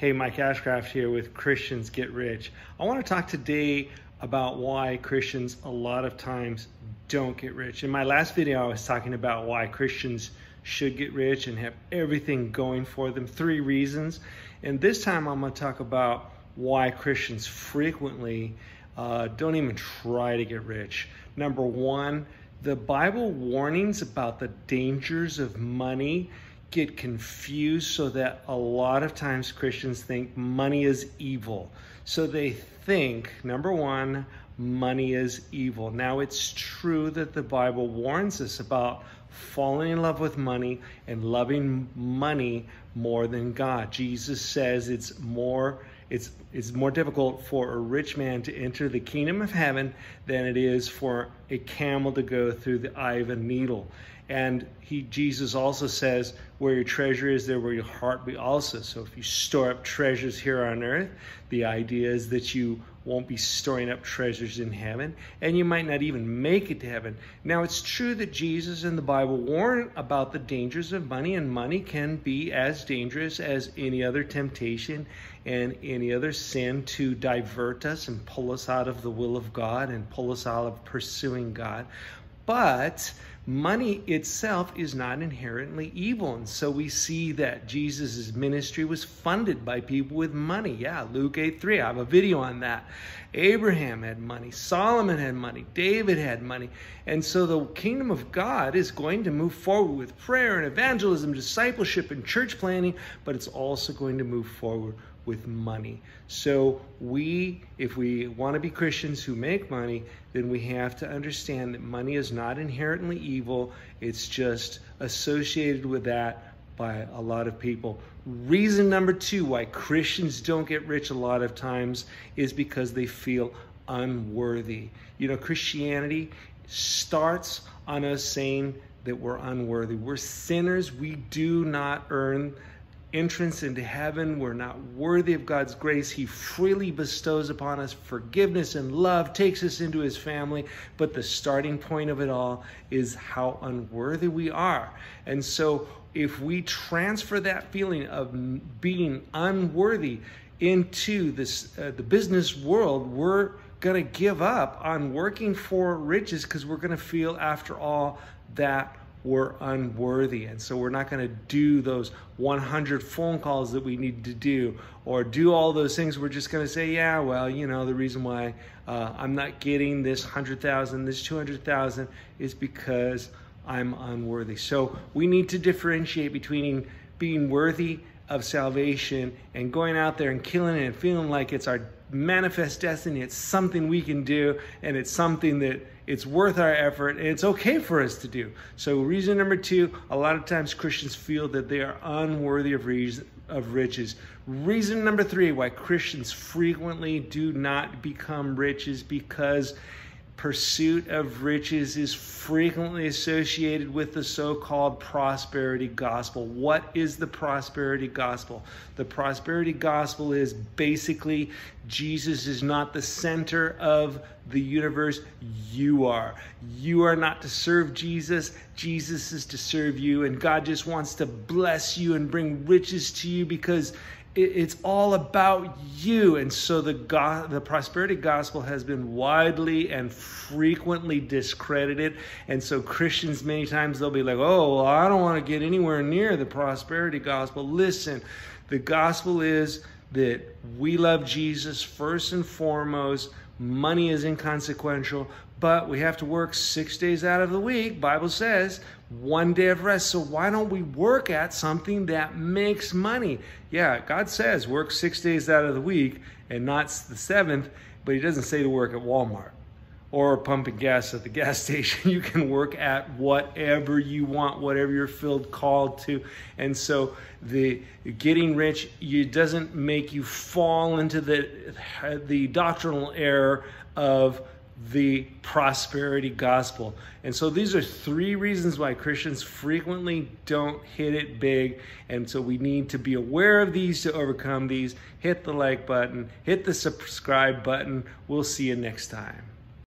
Hey, Mike Ashcraft here with Christians Get Rich. I want to talk today about why Christians a lot of times don't get rich. In my last video, I was talking about why Christians should get rich and have everything going for them, 3 reasons. And this time I'm going to talk about why Christians frequently don't even try to get rich. Number 1, the Bible warnings about the dangers of money get confused so that a lot of times Christians think money is evil. So they think, number 1, money is evil. Now it's true that the Bible warns us about falling in love with money and loving money more than God. Jesus says it's more difficult for a rich man to enter the kingdom of heaven than it is for a camel to go through the eye of a needle. And Jesus also says, where your treasure is, there will your heart be also. So if you store up treasures here on earth, the idea is that you won't be storing up treasures in heaven, and you might not even make it to heaven. Now, it's true that Jesus and the Bible warn about the dangers of money, and money can be as dangerous as any other temptation and any other sin to divert us and pull us out of the will of God and pull us out of pursuing God. But money itself is not inherently evil. And so we see that Jesus' ministry was funded by people with money. Yeah, Luke 8:3, I have a video on that. Abraham had money. Solomon had money. David had money. And so the kingdom of God is going to move forward with prayer and evangelism, discipleship and church planning, but it's also going to move forward with money. So if we want to be Christians who make money, then we have to understand that money is not inherently evil. It's just associated with that by a lot of people. Reason number 2 why Christians don't get rich a lot of times is because they feel unworthy. You know, Christianity starts on us saying that we're unworthy. We're sinners. We do not earn entrance into heaven. We're not worthy of God's grace. He freely bestows upon us forgiveness and love, takes us into his family. But the starting point of it all is how unworthy we are. And so if we transfer that feeling of being unworthy into the business world, we're going to give up on working for riches because we're going to feel, after all, that we're unworthy. And so we're not going to do those 100 phone calls that we need to do or do all those things. We're just going to say, yeah, well, you know, the reason why I'm not getting this 100,000, this 200,000 is because I'm unworthy. So we need to differentiate between being worthy of salvation and going out there and killing it and feeling like it's our manifest destiny. It's something we can do, and it's something that it's worth our effort, and it's okay for us to do. So reason number 2, a lot of times Christians feel that they are unworthy of riches. Reason number 3 why Christians frequently do not become rich is because pursuit of riches is frequently associated with the so-called prosperity gospel. What is the prosperity gospel? The prosperity gospel is basically Jesus is not the center of the universe. You are. You are not to serve Jesus. Jesus is to serve you. And God just wants to bless you and bring riches to you because it's all about you. And so the prosperity gospel has been widely and frequently discredited. And so Christians, many times, they'll be like, oh, well, I don't want to get anywhere near the prosperity gospel. Listen, the gospel is that we love Jesus first and foremost. Money is inconsequential, but we have to work 6 days out of the week. Bible says 1 day of rest. So why don't we work at something that makes money? Yeah, God says work 6 days out of the week and not the 7th, but he doesn't say to work at Walmart or pumping gas at the gas station. You can work at whatever you want, whatever you're called to. And so the getting rich, it doesn't make you fall into the doctrinal error of the prosperity gospel. And so these are 3 reasons why Christians frequently don't hit it big. And so we need to be aware of these to overcome these. Hit the like button, hit the subscribe button. We'll see you next time.